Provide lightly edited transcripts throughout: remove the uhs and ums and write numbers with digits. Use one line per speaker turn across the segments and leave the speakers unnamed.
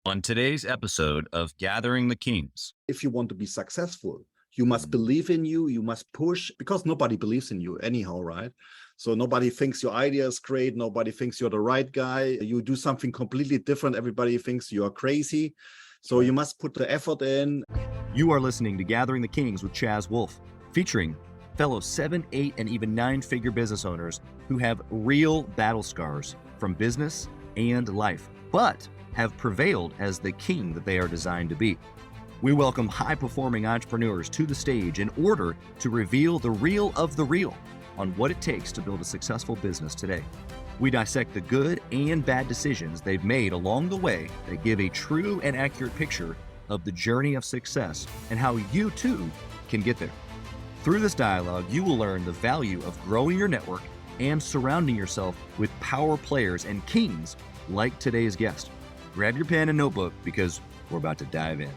On today's episode of Gathering the Kings.
If you want to be successful, you must believe in you, you must push, because nobody believes in you anyhow, right? So nobody thinks your idea is great, nobody thinks you're the right guy, you do something completely different, everybody thinks you are crazy. So you must put the effort in.
You are listening to Gathering the Kings with Chaz Wolfe, featuring fellow 7, 8, and even 9-figure business owners who have real battle scars from business and life, but have prevailed as the king that they are designed to be. We welcome high-performing entrepreneurs to the stage in order to reveal the real of the real on what it takes to build a successful business today. We dissect the good and bad decisions they've made along the way that give a true and accurate picture of the journey of success and how you too can get there. Through this dialogue, you will learn the value of growing your network and surrounding yourself with power players and kings like today's guest. Grab your pen and notebook because we're about to dive in.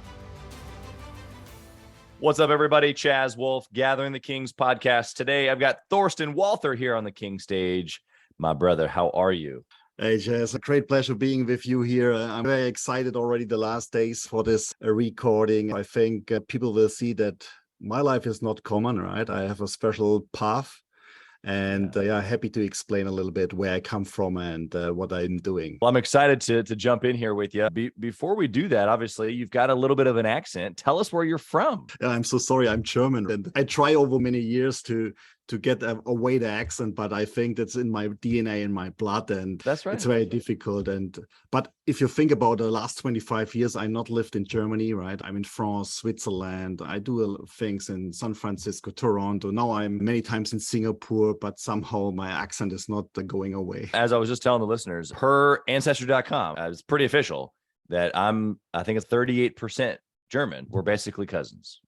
What's up, everybody? Chaz Wolfe, Gathering the Kings podcast. Today, I've got Thorsten Walther here on the King stage. My brother, how are you?
Hey, Chaz, a great pleasure being with you here. I'm very excited already the last days for this recording. I think people will see that my life is not common, right? I have a special path. And happy to explain a little bit where I come from and what I'm doing.
Well, I'm excited to jump in here with you. Before we do that, obviously, you've got a little bit of an accent. Tell us where you're from.
Yeah, I'm so sorry. I'm German. And I try over many years to get away the accent, but I think that's in my DNA, in my blood, and
that's right.
It's very difficult. But if you think about the last 25 years, I not lived in Germany, right? I'm in France, Switzerland. I do things in San Francisco, Toronto. Now I'm many times in Singapore, but somehow my accent is not going away.
As I was just telling the listeners, per Ancestry.com, it's pretty official that I think it's 38% German. We're basically cousins.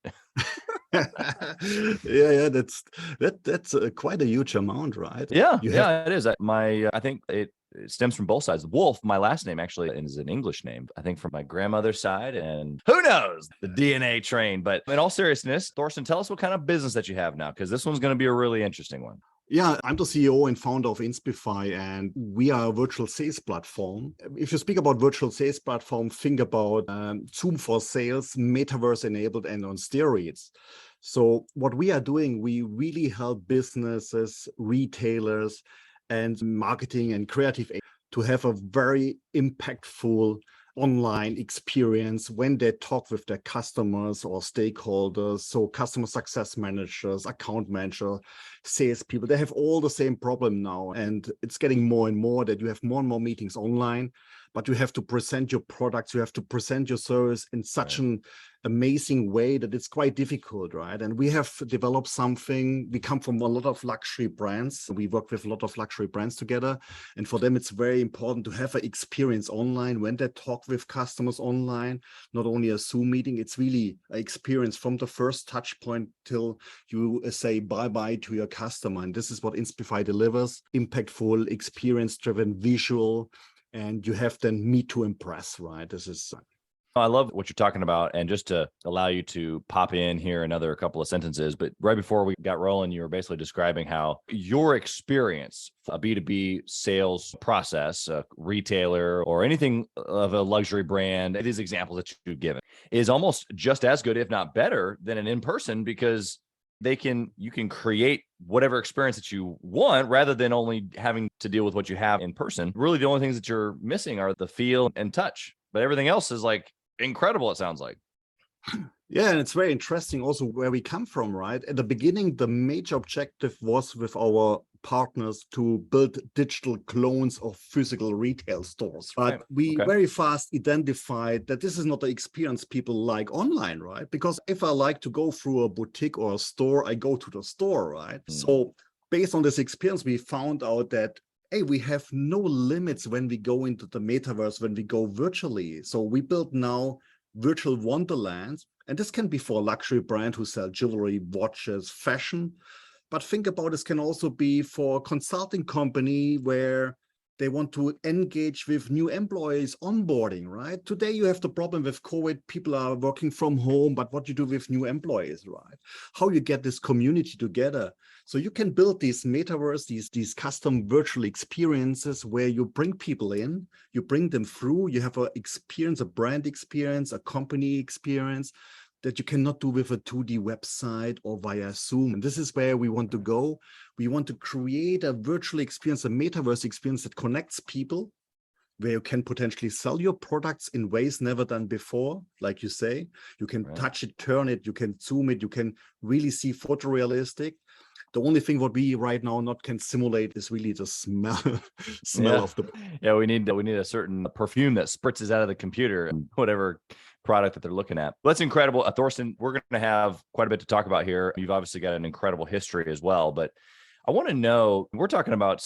That's quite a huge amount, right?
It is. I think it stems from both sides. Wolf, my last name actually is an English name, I think from my grandmother's side, and who knows, the DNA train. But in all seriousness, Thorsten, tell us what kind of business that you have now, because this one's going to be a really interesting one.
Yeah, I'm the CEO and founder of Inspify, and we are a virtual sales platform. If you speak about virtual sales platform, think about Zoom for sales, metaverse enabled, and on steroids. So what we are doing, we really help businesses, retailers, and marketing and creative to have a very impactful online experience when they talk with their customers or stakeholders. So customer success managers, account manager, salespeople, they have all the same problem now. And it's getting more and more that you have more and more meetings online, but you have to present your products, you have to present your service in such an amazing way that it's quite difficult, right? And we have developed something. We come from a lot of luxury brands. We work with a lot of luxury brands together. And for them, it's very important to have an experience online when they talk with customers online, not only a Zoom meeting, it's really an experience from the first touch point till you say bye-bye to your customer. And this is what Inspify delivers: impactful, experience-driven, visual, and you have then meet to impress, right? This is...
I love what you're talking about. And just to allow you to pop in here another couple of sentences, but right before we got rolling, you were basically describing how your experience, a B2B sales process, a retailer, or anything of a luxury brand, these examples that you've given, is almost just as good, if not better, than an in-person, because you can create whatever experience that you want rather than only having to deal with what you have in person. Really, the only things that you're missing are the feel and touch, but everything else is like incredible, it sounds like.
Yeah, and it's very interesting also where we come from, right? At the beginning, the major objective was with our partners to build digital clones of physical retail stores. But we very fast identified that this is not the experience people like online, right? Because if I like to go through a boutique or a store, I go to the store, right? So based on this experience, we found out that hey, we have no limits when we go into the metaverse, when we go virtually. So we built now virtual wonderlands, and this can be for a luxury brand who sell jewelry, watches, fashion. But think about this can also be for a consulting company where They want to engage with new employees onboarding, right? Today you have the problem with COVID. People are working from home, but what you do with new employees, right? How you get this community together. So you can build these metaverse, these custom virtual experiences where you bring people in, you bring them through, you have an experience, a brand experience, a company experience that you cannot do with a 2D website or via Zoom. And this is where we want to go. We want to create a virtual experience, a metaverse experience that connects people, where you can potentially sell your products in ways never done before. Like you say, you can touch it, turn it, you can zoom it, you can really see photorealistic. The only thing what we right now not can simulate is really the smell of the.
Yeah, we need a certain perfume that spritzes out of the computer and whatever product that they're looking at. Well, that's incredible. Thorsten, we're going to have quite a bit to talk about here. You've obviously got an incredible history as well, but I want to know, we're talking about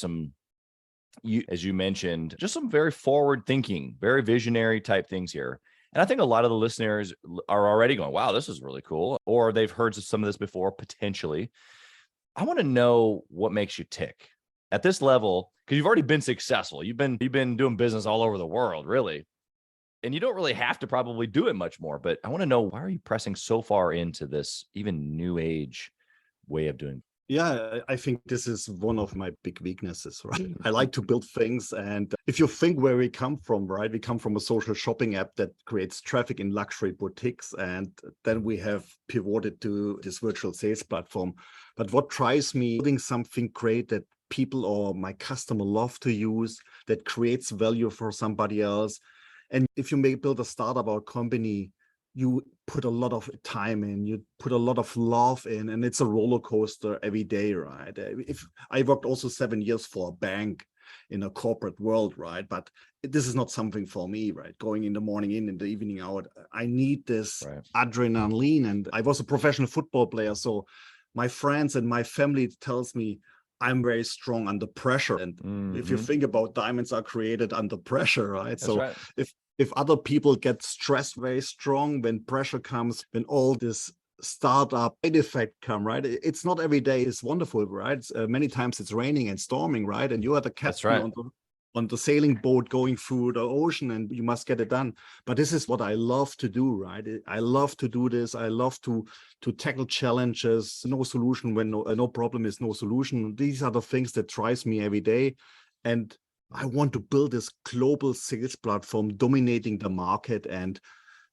as you mentioned, just some very forward thinking, very visionary type things here. And I think a lot of the listeners are already going, wow, this is really cool. Or they've heard some of this before, potentially. I want to know what makes you tick at this level, because you've already been successful. You've been doing business all over the world, really. And you don't really have to probably do it much more, but I want to know, why are you pressing so far into this even new age way of doing?
Yeah, I think this is one of my big weaknesses, right? I like to build things. And if you think where we come from, right? We come from a social shopping app that creates traffic in luxury boutiques. And then we have pivoted to this virtual sales platform. But what drives me, building something great that people or my customer love to use, that creates value for somebody else. And if you may build a startup or a company, you put a lot of time in, you put a lot of love in, and it's a roller coaster every day, right? If I worked also 7 years for a bank in a corporate world, right? But this is not something for me, right? Going in the morning in the evening out. I need this adrenaline. And I was a professional football player, so my friends and my family tells me I'm very strong under pressure. And if you think about, diamonds are created under pressure, right?
That's
so
right.
If other people get stressed very strong when pressure comes, when all this startup side effect come, right? It's not every day is wonderful, right? Many times it's raining and storming, right? And you are the captain on the sailing boat going through the ocean, and you must get it done. But this is what I love to do, right? I love to do this. I love to tackle challenges. No solution when no problem is no solution. These are the things that drives me every day. And I want to build this global sales platform dominating the market and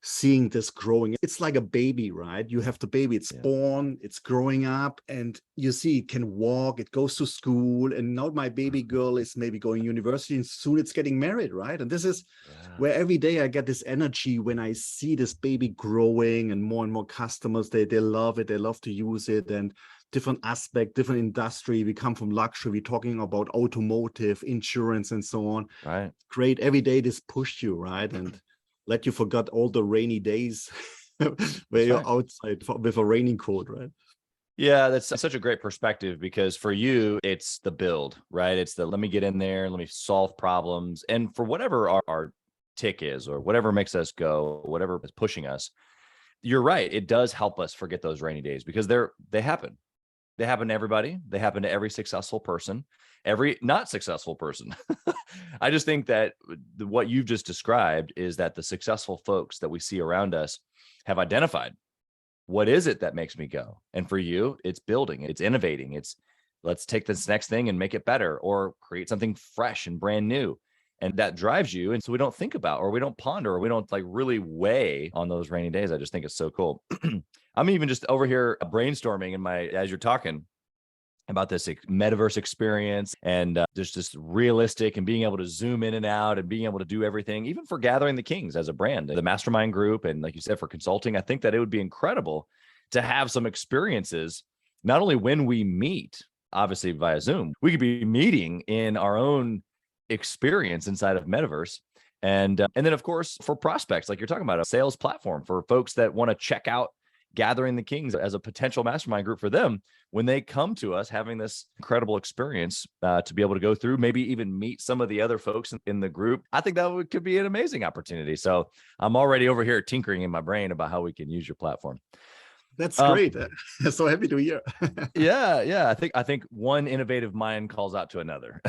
seeing this growing. It's like a baby, right? You have the baby, it's born, it's growing up, and you see it can walk, it goes to school, and now my baby girl is maybe going university, and soon it's getting married, right? And this is where every day I get this energy when I see this baby growing, and more customers, they love it, they love to use it, and different aspect, different industry. We come from luxury, we're talking about automotive, insurance, and so on.
Right.
Great. Every day this pushed you, right? And let you forget all the rainy days where you're outside with a raining coat, right?
Yeah, that's such a great perspective, because for you, it's the build, right? It's the, let me get in there, let me solve problems. And for whatever our tick is, or whatever makes us go, whatever is pushing us, you're right. It does help us forget those rainy days, because they happen. They happen to everybody. They happen to every successful person, every not successful person. I just think that what you've just described is that the successful folks that we see around us have identified, what is it that makes me go? And for you, it's building, it's innovating. It's, let's take this next thing and make it better, or create something fresh and brand new. And that drives you. And so we don't think about, or we don't ponder, or we don't like really weigh on those rainy days. I just think it's so cool. I'm even just over here brainstorming as you're talking about this metaverse experience, and just realistic, and being able to zoom in and out, and being able to do everything, even for Gathering the Kings as a brand, the mastermind group. And like you said, for consulting, I think that it would be incredible to have some experiences, not only when we meet, obviously via Zoom, we could be meeting in our own experience inside of metaverse. And then of course, for prospects, like you're talking about, a sales platform for folks that want to check out Gathering the Kings as a potential mastermind group for them, when they come to us, having this incredible experience to be able to go through, maybe even meet some of the other folks in the group. I think that could be an amazing opportunity. So I'm already over here tinkering in my brain about how we can use your platform.
That's great. So happy to hear.
Yeah. I think one innovative mind calls out to another.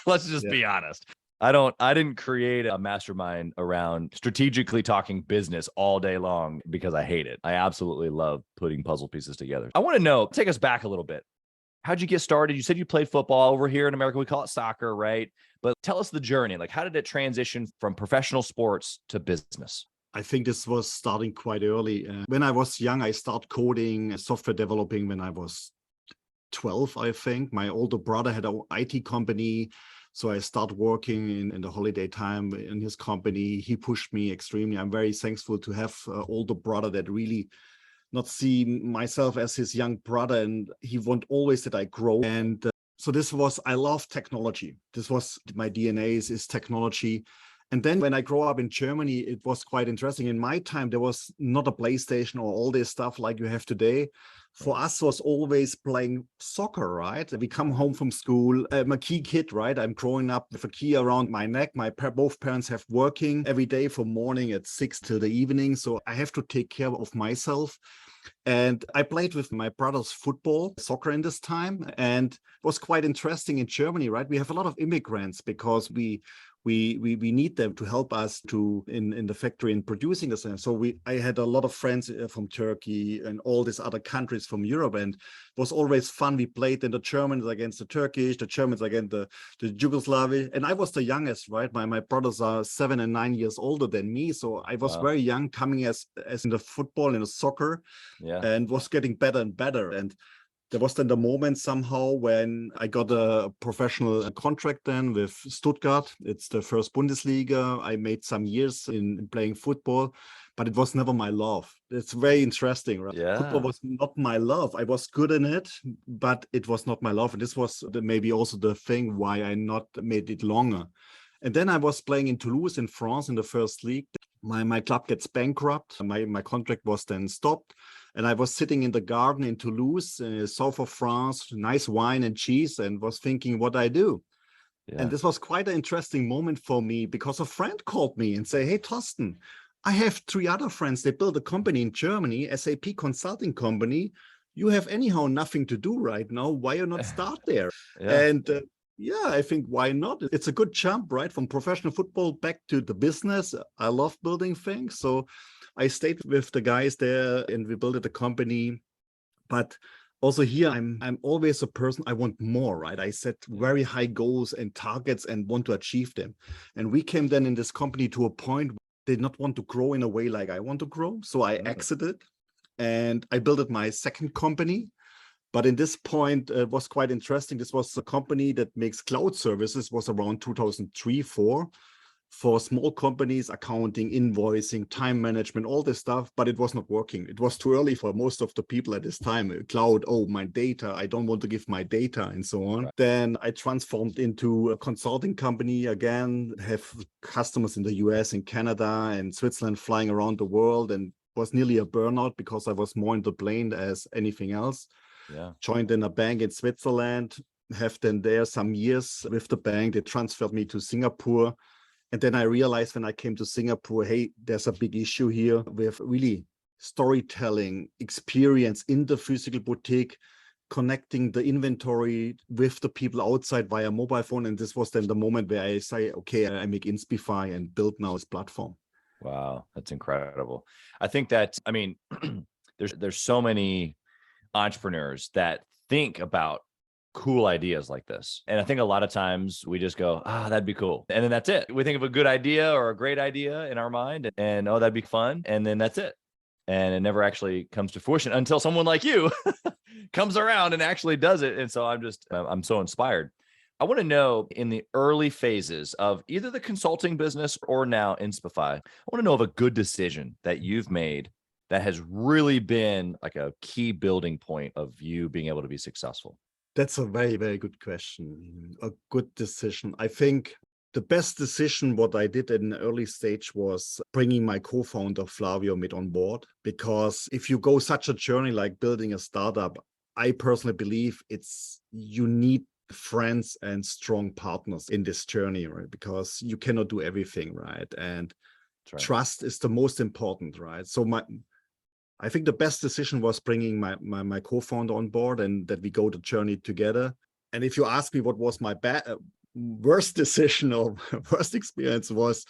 Let's just be honest. I didn't create a mastermind around strategically talking business all day long because I hate it. I absolutely love putting puzzle pieces together. I want to know, take us back a little bit. How'd you get started? You said you played football. Over here in America, we call it soccer, right? But tell us the journey. Like, how did it transition from professional sports to business?
I think this was starting quite early. When I was young, I started coding, software developing when I was 12, I think. My older brother had an IT company. So I started working in the holiday time in his company. He pushed me extremely. I'm very thankful to have an older brother that really not see myself as his young brother. And he wanted always that I grow. And so I love technology. This was my DNA is technology. And then when I grew up in Germany, it was quite interesting. In my time, there was not a PlayStation or all this stuff like you have today. For us, was always playing soccer, right? We come home from school. I'm a key kid, right? I'm growing up with a key around my neck. Both parents have working every day from morning at 6 till the evening. So I have to take care of myself. And I played with my brother's football, soccer in this time. And it was quite interesting in Germany, right? We have a lot of immigrants because we need them to help us in the factory in producing this. And so I had a lot of friends from Turkey and all these other countries from Europe, and it was always fun. We played in the Germans against the Turkish, the Germans against the Yugoslav. And I was the youngest, right? My brothers are 7 and 9 years older than me. So I was very young, coming as in the football and the soccer, and was getting better and better. And there was then the moment somehow when I got a professional contract then with Stuttgart. It's the first Bundesliga. I made some years in playing football, but it was never my love. It's very interesting, right?
Yeah.
Football was not my love. I was good in it, but it was not my love. And this was maybe also the thing why I not made it longer. And then I was playing in Toulouse in France in the first league. My club gets bankrupt. My contract was then stopped. And I was sitting in the garden in Toulouse, south of France, nice wine and cheese, and was thinking what I do. Yeah. And this was quite an interesting moment for me because a friend called me and said, "Hey, Thorsten, I have 3 other friends. They built a company in Germany, SAP consulting company. You have anyhow nothing to do right now. Why you not start there?" And I think why not? It's a good jump, right? From professional football back to the business. I love building things. So I stayed with the guys there and we built a company. But also here, I'm always a person, I want more, right? I set very high goals and targets and want to achieve them. And we came then in this company to a point where they did not want to grow in a way like I want to grow. So I exited and I built my second company. But in this point, it was quite interesting. This was a company that makes cloud services, was around 2003-04 for small companies, accounting, invoicing, time management, all this stuff, but it was not working. It was too early for most of the people at this time. Cloud, my data, I don't want to give my data and so on. Right. Then I transformed into a consulting company again, have customers in the US and Canada and Switzerland flying around the world, and was nearly a burnout because I was more in the plane as anything else. Joined in a bank in Switzerland, have then there some years with the bank. They transferred me to Singapore. And then I realized when I came to Singapore, hey, there's a big issue here with really storytelling experience in the physical boutique, connecting the inventory with the people outside via mobile phone. And this was then the moment where I say, okay, I make Inspify and build now this platform.
Wow, that's incredible. I think that, I mean, there's so many entrepreneurs that think about cool ideas like this. And I think a lot of times we just go, that'd be cool. And then that's it. We think of a good idea or a great idea in our mind and, that'd be fun. And then that's it. And it never actually comes to fruition until someone like you comes around and actually does it. And so I'm so inspired. I want to know, in the early phases of either the consulting business or now Inspify, I want to know of a good decision that you've made that has really been like a key building point of you being able to be successful?
That's a very, very good question. A good decision. I think the best decision what I did in the early stage was bringing my co-founder Flavio Mit on board, because if you go such a journey like building a startup, I personally believe you need friends and strong partners in this journey, right? Because you cannot do everything, right? And trust is the most important, right? So I think the best decision was bringing my co-founder on board and that we go the journey together. And if you ask me what was my worst decision or worst experience was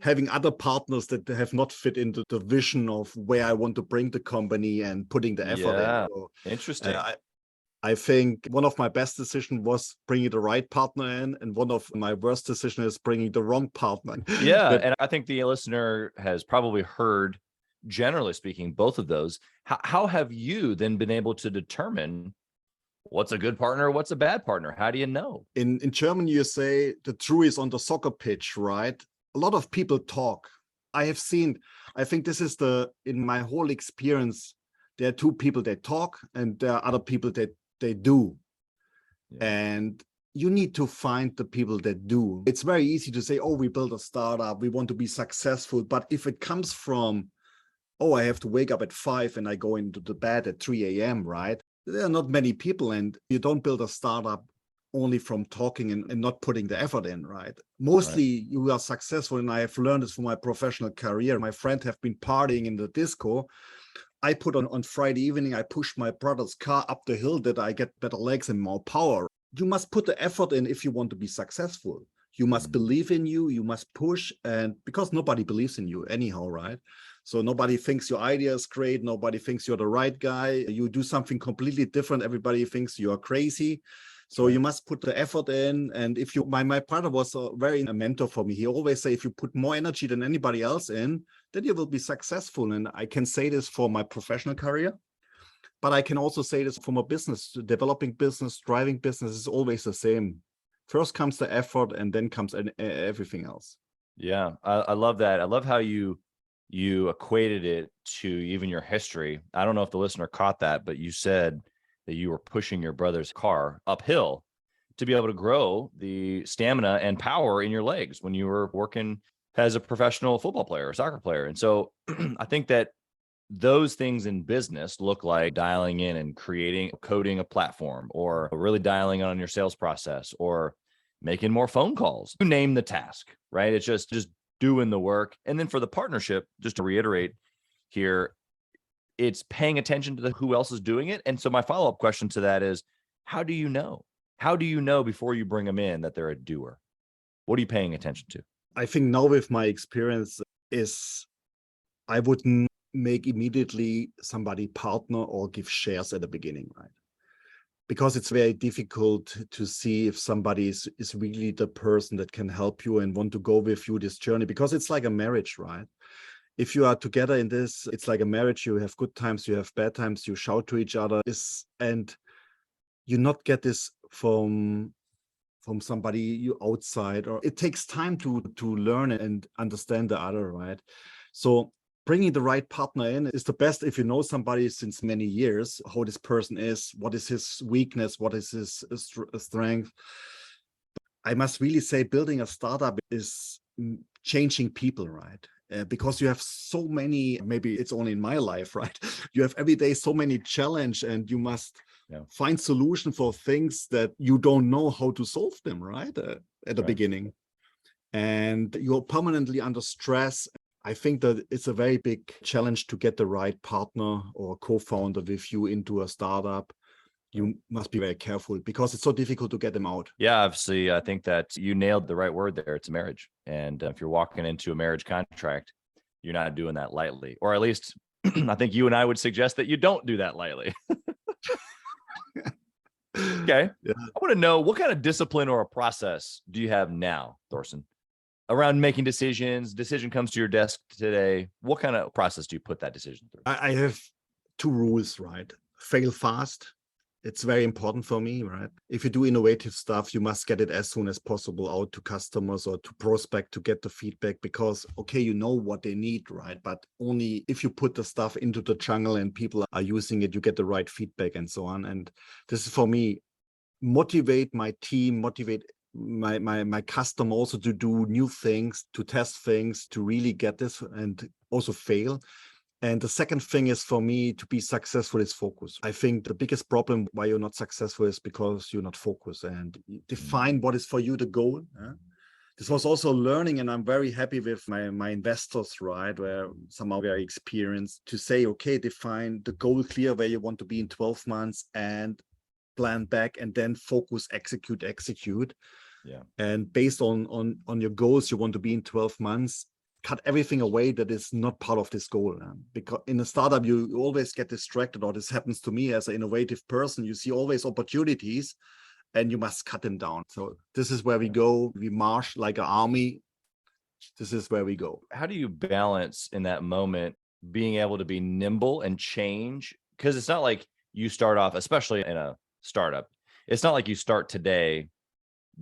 having other partners that have not fit into the vision of where I want to bring the company and putting the effort in.
Yeah,
So,
interesting.
I think one of my best decisions was bringing the right partner in, and one of my worst decisions is bringing the wrong partner in.
Yeah, and I think the listener has probably heard, generally speaking, both of those. How have you then been able to determine what's a good partner, what's a bad partner? How do you know?
In German, you say the truth is on the soccer pitch, right? A lot of people talk. I think this is in my whole experience, there are two people that talk and there are other people that they do. Yeah. And you need to find the people that do. It's very easy to say, oh, we build a startup, we want to be successful. But if it comes from, oh, I have to wake up at 5 and I go into the bed at 3 a.m., right? There are not many people, and you don't build a startup only from talking and not putting the effort in, right? Mostly you are successful, and I have learned this from my professional career. My friends have been partying in the disco. I put on Friday evening, I push my brother's car up the hill that I get better legs and more power. You must put the effort in if you want to be successful. You must believe in you, you must push, and because nobody believes in you anyhow, right? So nobody thinks your idea is great. Nobody thinks you're the right guy. You do something completely different. Everybody thinks you are crazy. So you must put the effort in. And if you, my brother was a mentor for me. He always say, if you put more energy than anybody else in, then you will be successful. And I can say this for my professional career, but I can also say this for my business. Developing business, driving business is always the same. First comes the effort, and then comes everything else.
Yeah, I love that. I love how you equated it to even your history. I don't know if the listener caught that, but you said that you were pushing your brother's car uphill to be able to grow the stamina and power in your legs when you were working as a professional football player or soccer player. And so I think that those things in business look like dialing in and coding a platform, or really dialing on your sales process, or making more phone calls. You name the task, right? It's just doing the work. And then for the partnership, just to reiterate here, it's paying attention to who else is doing it. And so my follow-up question to that is, how do you know? How do you know before you bring them in that they're a doer? What are you paying attention to?
I think now with my experience is I wouldn't make immediately somebody partner or give shares at the beginning, right? Because it's very difficult to see if somebody is really the person that can help you and want to go with you this journey, because it's like a marriage, right? If you are together in this, it's like a marriage. You have good times, you have bad times, you shout to each other, and you not get this from somebody you outside, or it takes time to learn and understand the other, right? So bringing the right partner in is the best if you know somebody since many years, how this person is, what is his weakness, what is his strength. I must really say building a startup is changing people, right? Because you have so many, maybe it's only in my life, right? You have every day so many challenges, and you must find solution for things that you don't know how to solve them, right? At the beginning. And you're permanently under stress. I think that it's a very big challenge to get the right partner or co-founder with you into a startup. You must be very careful because it's so difficult to get them out.
Yeah, obviously, I think that you nailed the right word there. It's a marriage. And if you're walking into a marriage contract, you're not doing that lightly. Or at least I think you and I would suggest that you don't do that lightly. Okay. Yeah. I want to know, what kind of discipline or a process do you have now, Thorsten, around making decisions? Decision comes to your desk today. What kind of process do you put that decision through?
I have 2 rules, right? Fail fast. It's very important for me, right? If you do innovative stuff, you must get it as soon as possible out to customers or to prospect to get the feedback, because, okay, you know what they need, right? But only if you put the stuff into the jungle and people are using it, you get the right feedback and so on. And this is for me, motivate my team, motivate my customer also to do new things, to test things, to really get this and also fail. And the second thing is for me to be successful is focus. I think the biggest problem why you're not successful is because you're not focused and define what is for you the goal. This was also learning, and I'm very happy with my investors, right? Where some are very experienced to say, okay, define the goal clear where you want to be in 12 months and plan back and then focus, execute.
Yeah.
And based on your goals, you want to be in 12 months, cut everything away that is not part of this goal. Because in a startup, you always get distracted, or this happens to me as an innovative person. You see always opportunities and you must cut them down. So this is where we go. We march like an army. This is where we go.
How do you balance in that moment being able to be nimble and change? Because it's not like you start off, especially in a startup, it's not like you start today,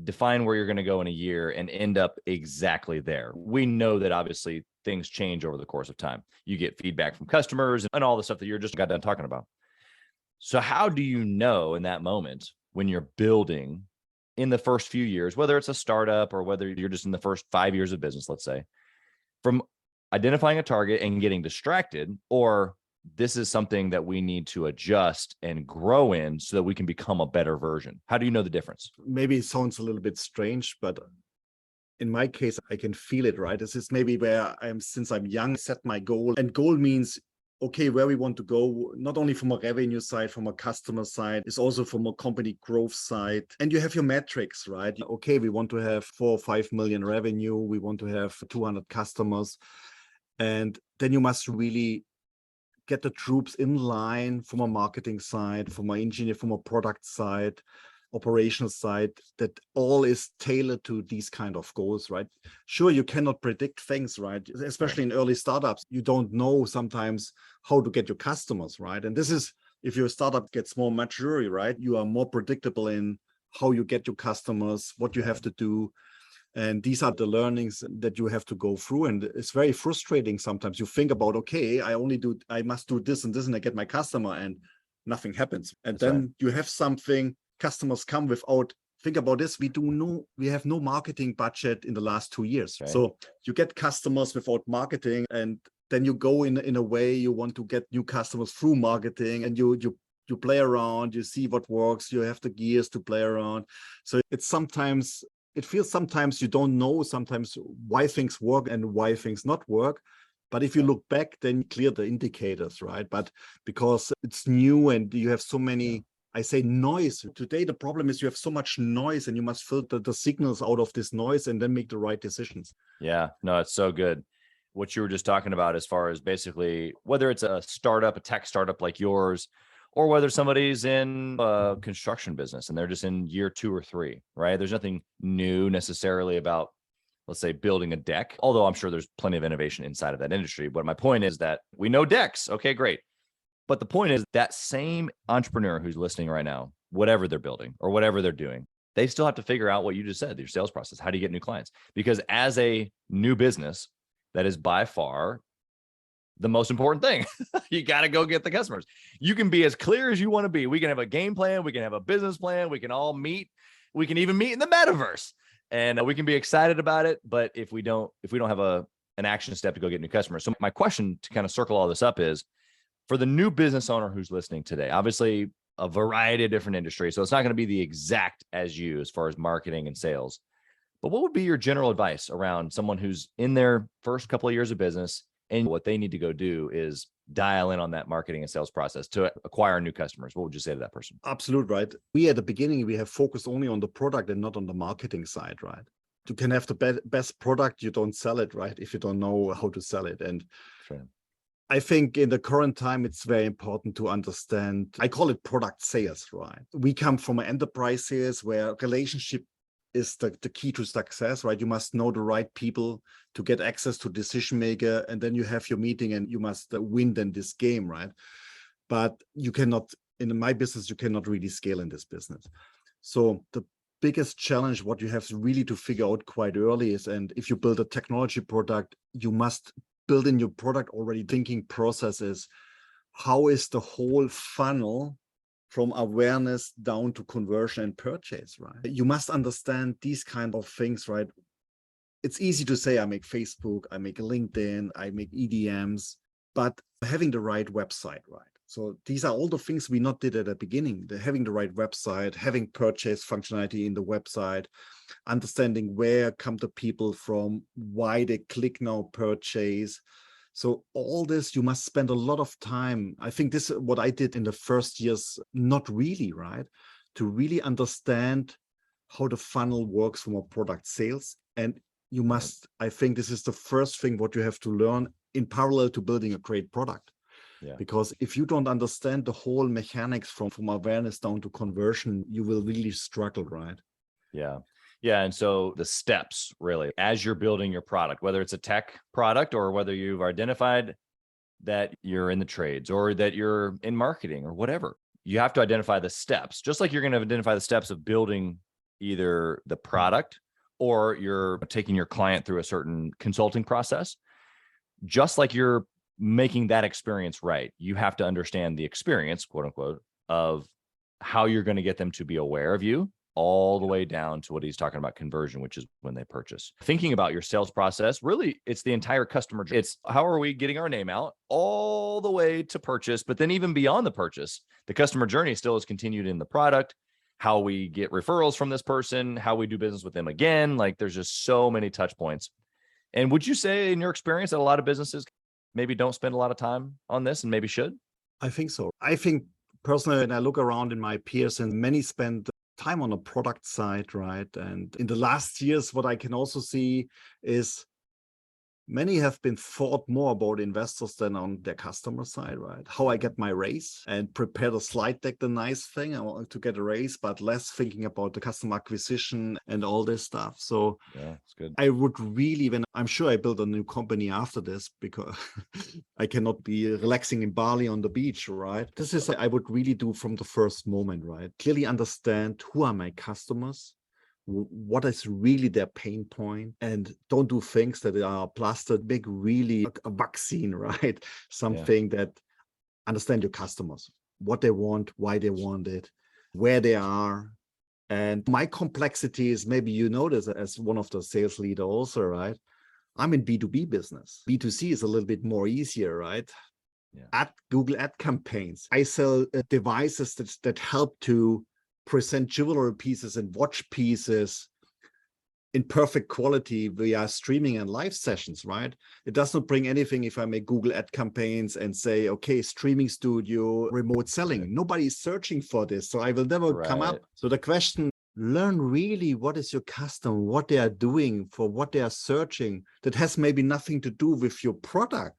define where you're going to go in a year and end up exactly there. We know that obviously things change over the course of time. You get feedback from customers and all the stuff that you're just got done talking about. So how do you know in that moment when you're building in the first few years, whether it's a startup or whether you're just in the first 5 years of business, let's say, from identifying a target and getting distracted, or this is something that we need to adjust and grow in so that we can become a better version? How do you know the difference?
Maybe it sounds a little bit strange, but in my case, I can feel it, right? This is maybe where since I'm young, set my goal. And goal means, okay, where we want to go, not only from a revenue side, from a customer side, it's also from a company growth side. And you have your metrics, right? Okay, we want to have 4 or 5 million revenue. We want to have 200 customers. And then you must really get the troops in line from a marketing side, from an engineer, from a product side, operational side, that all is tailored to these kind of goals, right? Sure, you cannot predict things, right? Especially in early startups, you don't know sometimes how to get your customers, right? And this is, if your startup gets more mature, right? You are more predictable in how you get your customers, what you have to do. And these are the learnings that you have to go through. And it's very frustrating sometimes. You think about, okay, I must do this and this, and I get my customer, and nothing happens. And
That's
then
right.
you have something, customers come without, think about this, we have no marketing budget in the last 2 years.
Right.
So you get customers without marketing, and then you go in a way you want to get new customers through marketing, and you play around, you see what works, you have the gears to play around. So it feels sometimes you don't know sometimes why things work and why things not work. But if you look back, then clear the indicators, right? But because it's new and you have so many, I say noise. Today, the problem is you have so much noise, and you must filter the signals out of this noise and then make the right decisions.
Yeah, no, it's so good. What you were just talking about, as far as basically whether it's a startup, a tech startup like yours, or whether somebody's in a construction business and they're just in year 2 or 3, right? There's nothing new necessarily about, let's say, building a deck, although I'm sure there's plenty of innovation inside of that industry. But my point is that we know decks. Okay, great. But the point is that same entrepreneur who's listening right now, whatever they're building or whatever they're doing, they still have to figure out what you just said, your sales process. How do you get new clients? Because as a new business, that is by far the most important thing. You got to go get the customers. You can be as clear as you want to be. We can have a game plan. We can have a business plan. We can all meet. We can even meet in the metaverse, and we can be excited about it. But if we don't have an action step to go get new customers. So my question to kind of circle all this up is, for the new business owner who's listening today, obviously a variety of different industries. So it's not going to be the exact as you as far as marketing and sales, but what would be your general advice around someone who's in their first couple of years of business, and what they need to go do is dial in on that marketing and sales process to acquire new customers? What would you say to that person?
Absolutely right. We at the beginning, we have focused only on the product and not on the marketing side, right? You can have the best product, you don't sell it, right? If you don't know how to sell it. And
Sure.
I think in the current time, it's very important to understand, I call it product sales, right? We come from an enterprise sales where relationship is the key to success, right? You must know the right people to get access to decision maker, and then you have your meeting and you must win then this game, right? But you cannot, in my business, you cannot really scale in this business. So the biggest challenge, what you have really to figure out quite early is, and if you build a technology product, you must build in your product already thinking processes. How is the whole funnel from awareness down to conversion and purchase, right? You must understand these kind of things, right? It's easy to say, I make Facebook, I make LinkedIn, I make EDMs, but having the right website, right? So these are all the things we not did at the beginning. Having the right website, having purchase functionality in the website, understanding where come the people from, why they click now purchase. So all this, you must spend a lot of time. I think this is what I did in the first years, not really, right? To really understand how the funnel works from a product sales. And you must, I think this is the first thing what you have to learn in parallel to building a great product.
Yeah.
Because if you don't understand the whole mechanics from awareness down to conversion, you will really struggle, right?
Yeah. Yeah. And so the steps really, as you're building your product, whether it's a tech product or whether you've identified that you're in the trades or that you're in marketing or whatever, you have to identify the steps, just like you're going to identify the steps of building either the product or you're taking your client through a certain consulting process. Just like you're making that experience right, you have to understand the experience, quote unquote, of how you're going to get them to be aware of you, all the way down to what he's talking about, conversion, which is when they purchase. Thinking about your sales process, really, it's the entire customer. It's how are we getting our name out all the way to purchase, but then even beyond the purchase, the customer journey still is continued in the product, how we get referrals from this person, how we do business with them again. Like there's just so many touch points. And would you say in your experience that a lot of businesses maybe don't spend a lot of time on this and maybe should?
I think so. I think personally, when I look around in my peers, and many spend time on the product side, right? And in the last years, what I can also see is many have been thought more about investors than on their customer side, right? How I get my raise and prepare the slide deck, the nice thing, I want to get a raise, but less thinking about the customer acquisition and all this stuff. So
yeah, it's good.
I would really, when I'm sure I build a new company after this, because I cannot be relaxing in Bali on the beach, right? This is, I would really do from the first moment, right? Clearly understand who are my customers, what is really their pain point, and don't do things that are plastered, make really a vaccine, right? Something that understand your customers, what they want, why they want it, where they are. And my complexity is, maybe you know this as one of the sales leader also, right? I'm in B2B business. B2C is a little bit more easier, right? Yeah. Google ad campaigns. I sell devices that help to present jewelry pieces and watch pieces in perfect quality via streaming and live sessions, right? It does not bring anything if I make Google ad campaigns and say, okay, streaming studio, remote selling. Right. Nobody's searching for this, so I will never come up. So the question, learn really what is your customer, what they are doing, for what they are searching, that has maybe nothing to do with your product.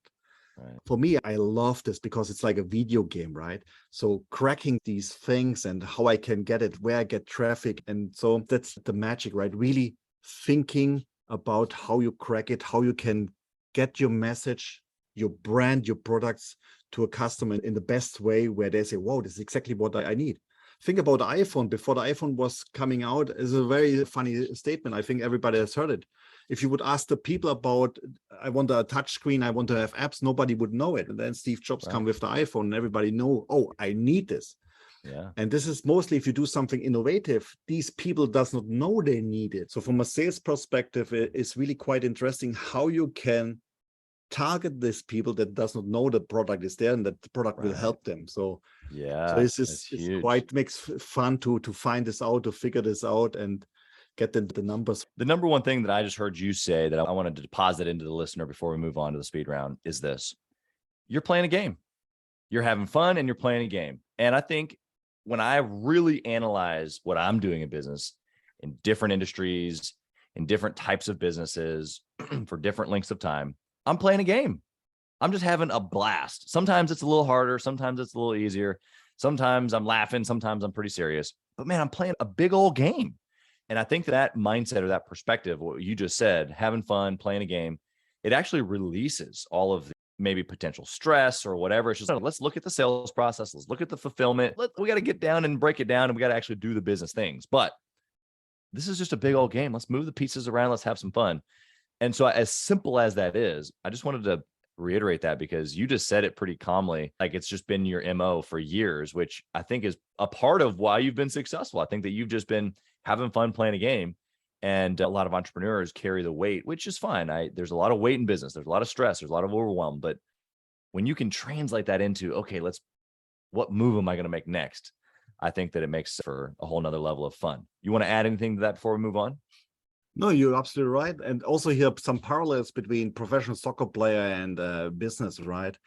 Right. For me, I love this because it's like a video game, right? So cracking these things and how I can get it, where I get traffic. And so that's the magic, right? Really thinking about how you crack it, how you can get your message, your brand, your products to a customer in the best way, where they say, wow, this is exactly what I need. Think about the iPhone. Before the iPhone was coming out, is a very funny statement. I think everybody has heard it. If you would ask the people about, I want a touch screen, I want to have apps, nobody would know it. And then Steve Jobs come with the iPhone and everybody know, oh, I need this. Yeah. And this is mostly if you do something innovative, these people does not know they need it. So from a sales perspective, it's really quite interesting how you can target these people that does not know the product is there and that the product will help them. So yeah, so this is quite makes fun to find this out, to figure this out and get the numbers.
The number one thing that I just heard you say that I wanted to deposit into the listener before we move on to the speed round is this: you're playing a game, you're having fun, and you're playing a game. And I think when I really analyze what I'm doing in business in different industries, in different types of businesses for different lengths of time, I'm playing a game. I'm just having a blast. Sometimes it's a little harder. Sometimes it's a little easier. Sometimes I'm laughing. Sometimes I'm pretty serious. But man, I'm playing a big old game. And I think that mindset or that perspective, what you just said, having fun, playing a game, it actually releases all of the maybe potential stress or whatever. It's just, let's look at the sales process. Let's look at the fulfillment. We got to get down and break it down, and we got to actually do the business things. But this is just a big old game. Let's move the pieces around. Let's have some fun. And so as simple as that is, I just wanted to reiterate that because you just said it pretty calmly, like it's just been your MO for years, which I think is a part of why you've been successful. I think that you've just been having fun playing a game, and a lot of entrepreneurs carry the weight, which is fine. There's a lot of weight in business. There's a lot of stress. There's a lot of overwhelm. But when you can translate that into, okay, what move am I going to make next? I think that it makes for a whole nother level of fun. You want to add anything to that before we move on?
No, you're absolutely right. And also here some parallels between professional soccer player and business, right?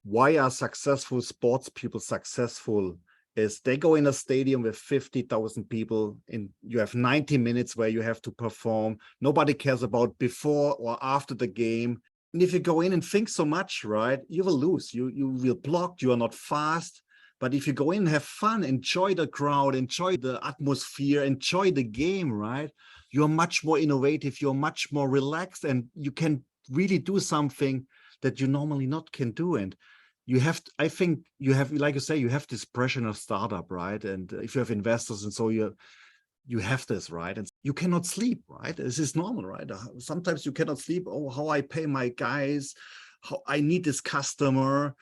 Why are successful sports people successful is they go in a stadium with 50,000 people and you have 90 minutes where you have to perform. Nobody cares about before or after the game. And if you go in and think so much, right, you will lose. You will block, you are not fast. But if you go in, have fun, enjoy the crowd, enjoy the atmosphere, enjoy the game, right? You're much more innovative, you're much more relaxed, and you can really do something that you normally not can do. And you have, I think you have, like you say, you have this pressure in a startup, right? And if you have investors and so you have this, right? And you cannot sleep, right? This is normal, right? Sometimes you cannot sleep. Oh, how I pay my guys, how I need this customer.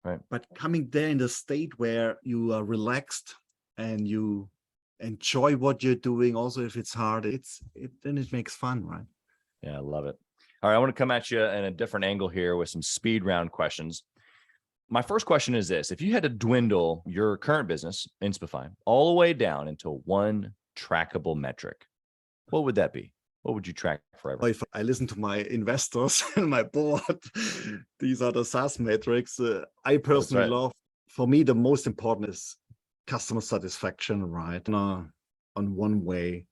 Right.
But coming there in the state where you are relaxed and you enjoy what you're doing, also if it's hard, then it makes fun, right?
Yeah, I love it. All right, I want to come at you in a different angle here with some speed round questions. My first question is this: if you had to dwindle your current business, Inspify, all the way down into one trackable metric, what would that be? What would you track forever?
If I listen to my investors and my board, these are the SaaS metrics. I personally love, for me, the most important is customer satisfaction, right? On one way.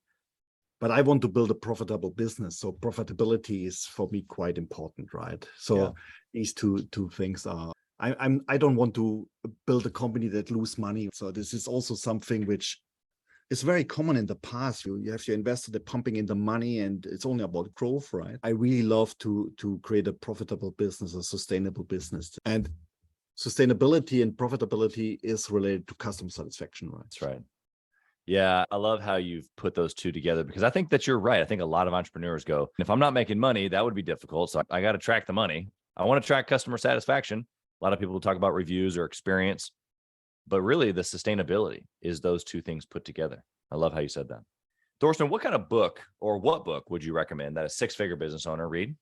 But I want to build a profitable business. So profitability is for me quite important, right? So these two things are, I don't want to build a company that lose money. So this is also something which is very common in the past. You have your investor, they're pumping in the money and it's only about growth, right? I really love to create a profitable business, a sustainable business. And sustainability and profitability is related to customer satisfaction, right?
That's right. Yeah, I love how you've put those two together because I think that you're right. I think a lot of entrepreneurs go, if I'm not making money, that would be difficult. So I got to track the money. I want to track customer satisfaction. A lot of people talk about reviews or experience, but really the sustainability is those two things put together. I love how you said that. Thorsten, what kind of book or what book would you recommend that a six-figure business owner read?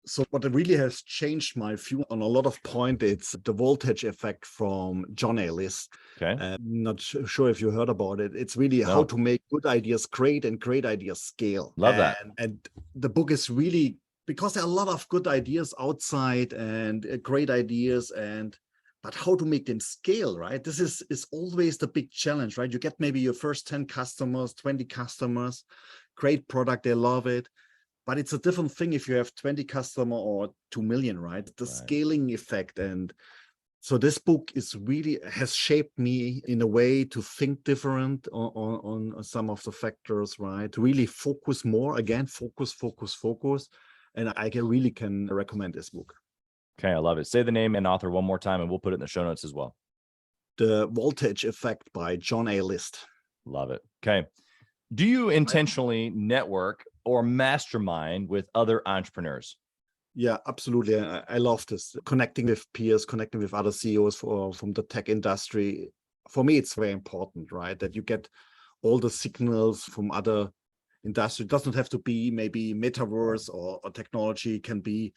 So what really has changed my view on a lot of points, it's the voltage effect from John A. List.
Okay.
Not sure if you heard about it. It's really how to make good ideas great and great ideas scale.
Love that.
And the book is really, because there are a lot of good ideas outside and great ideas, but how to make them scale, right? This is always the big challenge, right? You get maybe your first 10 customers, 20 customers, great product, they love it. But it's a different thing if you have 20 customers or 2 million, right? The scaling effect. And so this book has shaped me in a way to think different on some of the factors, right? To really focus more, again, focus. And I really can recommend this book.
Okay, I love it. Say the name and author one more time and we'll put it in the show notes as well.
The Voltage Effect by John A. List.
Love it. Okay. Do you intentionally network or mastermind with other entrepreneurs?
Yeah, absolutely. I love this. Connecting with peers, connecting with other CEOs from the tech industry. For me, it's very important, right? That you get all the signals from other industries. It doesn't have to be maybe metaverse or technology. It can be,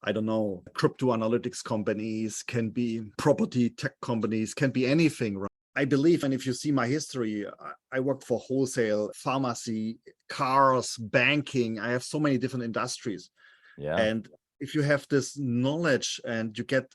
I don't know, crypto analytics companies, can be property tech companies, can be anything, right? I believe, and if you see my history, I worked for wholesale, pharmacy, cars, banking. I have so many different industries.
Yeah.
And if you have this knowledge and you get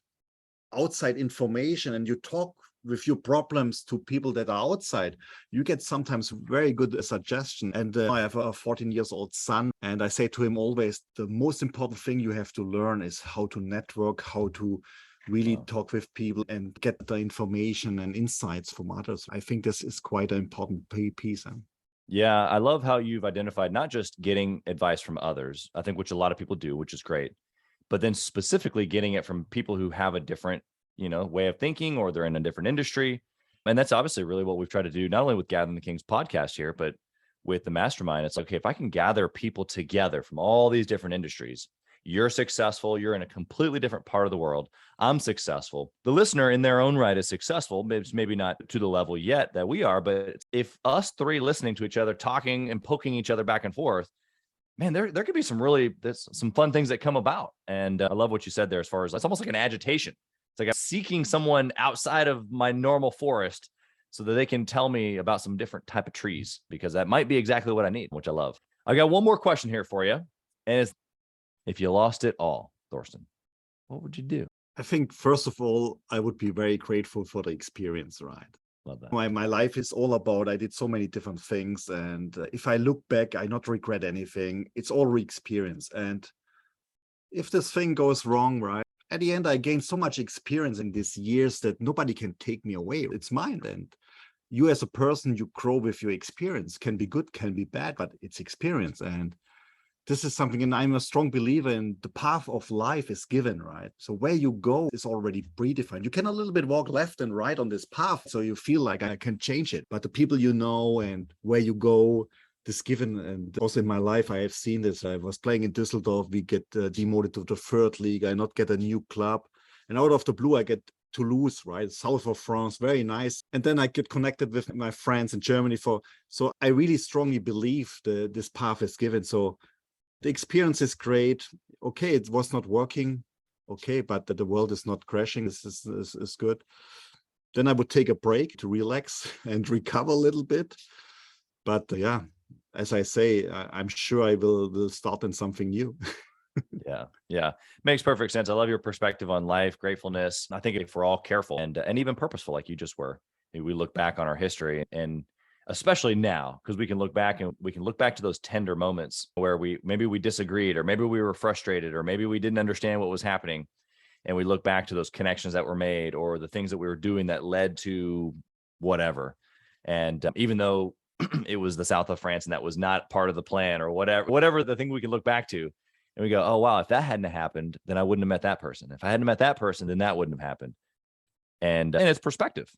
outside information and you talk with your problems to people that are outside, you get sometimes very good suggestion. And I have a 14-year-old son, and I say to him always, the most important thing you have to learn is how to network, how to really talk with people and get the information and insights from others. I think this is quite an important piece.
Yeah, I love how you've identified not just getting advice from others, I think, which a lot of people do, which is great, but then specifically getting it from people who have a different, way of thinking, or they're in a different industry. And that's obviously really what we've tried to do, not only with Gathering the Kings podcast here, but with the mastermind. It's like, okay, if I can gather people together from all these different industries, you're successful, you're in a completely different part of the world, I'm successful. The listener in their own right is successful, maybe not to the level yet that we are, but if us three listening to each other, talking and poking each other back and forth, man, there could be some fun things that come about. And I love what you said there, as far as it's almost like an agitation. It's like I'm seeking someone outside of my normal forest so that they can tell me about some different type of trees, because that might be exactly what I need, which I love. I got one more question here for you. And it's, if you lost it all, Thorsten, what would you do?
I think, first of all, I would be very grateful for the experience, right?
Love that.
My life is all about, I did so many different things. And if I look back, I not regret anything. It's all re-experience. And if this thing goes wrong, right, at the end, I gained so much experience in these years that nobody can take me away. It's mine. And you as a person, you grow with your experience. Can be good, can be bad, but it's experience. And this is something, and I'm a strong believer in the path of life is given, right? So where you go is already predefined. You can a little bit walk left and right on this path, so you feel like I can change it. But the people you know and where you go, this given. And also in my life, I have seen this. I was playing in Düsseldorf. We get demoted to the third league. I not get a new club. And out of the blue, I get Toulouse, right? South of France, very nice. And then I get connected with my friends in Germany. So I really strongly believe this path is given. So the experience is great. Okay, it was not working. Okay, but the world is not crashing. This is good. Then I would take a break to relax and recover a little bit. But yeah, as I say, I'm sure I will start in something new.
Yeah. Makes perfect sense. I love your perspective on life, gratefulness. I think if we're all careful and even purposeful, like you just were, we look back on our history, and especially now, because we can look back to those tender moments where maybe we disagreed, or maybe we were frustrated, or maybe we didn't understand what was happening. And we look back to those connections that were made, or the things that we were doing that led to whatever. And even though it was the south of France and that was not part of the plan, or whatever the thing we can look back to, and we go, oh, wow, if that hadn't happened, then I wouldn't have met that person. If I hadn't met that person, then that wouldn't have happened. And it's perspective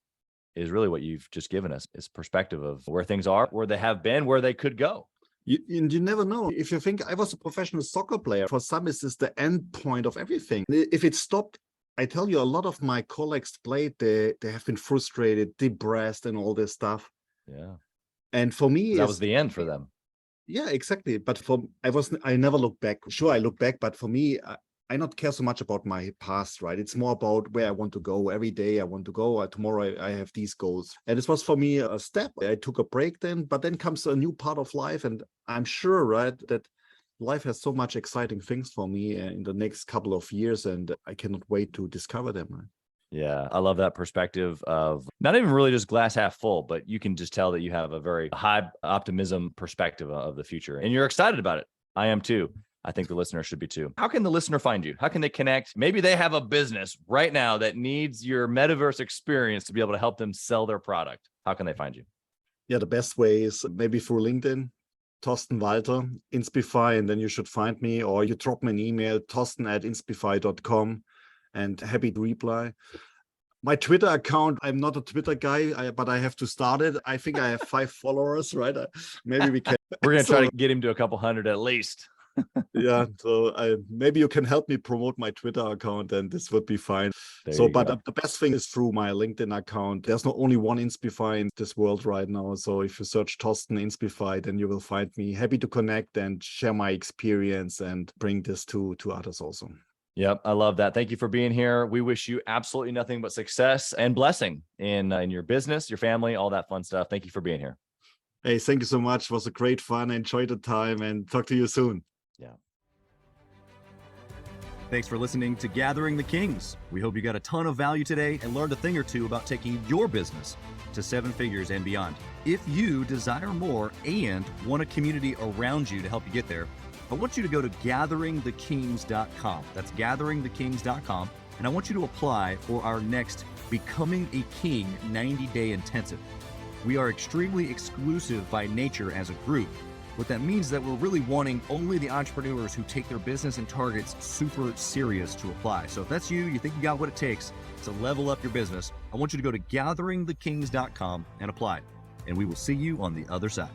is really what you've just given us. It's perspective of where things are, where they have been, where they could go.
You never know. If you think I was a professional soccer player, for some this is the end point of everything. If it stopped, I tell you, a lot of my colleagues played, they have been frustrated, depressed, and all this stuff.
Yeah.
And for me,
that was the end for them.
Yeah, exactly. But I never look back. Sure, I look back, but for me, I not care so much about my past, right? It's more about where I want to go. Every day I want to go. Tomorrow I have these goals. And this was for me a step. I took a break then, but then comes a new part of life. And I'm sure, right, that life has so much exciting things for me in the next couple of years, and I cannot wait to discover them. Right?
Yeah, I love that perspective of not even really just glass half full, but you can just tell that you have a very high optimism perspective of the future, and you're excited about it. I am too. I think the listener should be too. How can the listener find you? How can they connect? Maybe they have a business right now that needs your metaverse experience to be able to help them sell their product. How can they find you?
Yeah, the best way is maybe through LinkedIn, Thorsten Walther, Inspify, and then you should find me, or you drop me an email, thorsten@inspify.com, and happy to reply. My Twitter account, I'm not a Twitter guy, but I have to start it. I think I have 5 followers, right? Maybe we can.
We're going to try to get him to a couple hundred at least.
Yeah, so maybe you can help me promote my Twitter account, and this would be fine. But the best thing is through my LinkedIn account. There's not only one Inspify in this world right now. So if you search Thorsten Inspify, then you will find me. Happy to connect and share my experience and bring this to others also.
Yep, I love that. Thank you for being here. We wish you absolutely nothing but success and blessing in your business, your family, all that fun stuff. Thank you for being here.
Hey, thank you so much. It was a great fun. Enjoy the time, and talk to you soon.
Yeah.
Thanks for listening to Gathering the Kings. We hope you got a ton of value today and learned a thing or two about taking your business to 7 figures and beyond. If you desire more and want a community around you to help you get there, I want you to go to gatheringthekings.com. That's gatheringthekings.com. And I want you to apply for our next Becoming a King 90-day intensive. We are extremely exclusive by nature as a group. What that means is that we're really wanting only the entrepreneurs who take their business and targets super serious to apply. So if that's you, you think you got what it takes to level up your business, I want you to go to gatheringthekings.com and apply. And we will see you on the other side.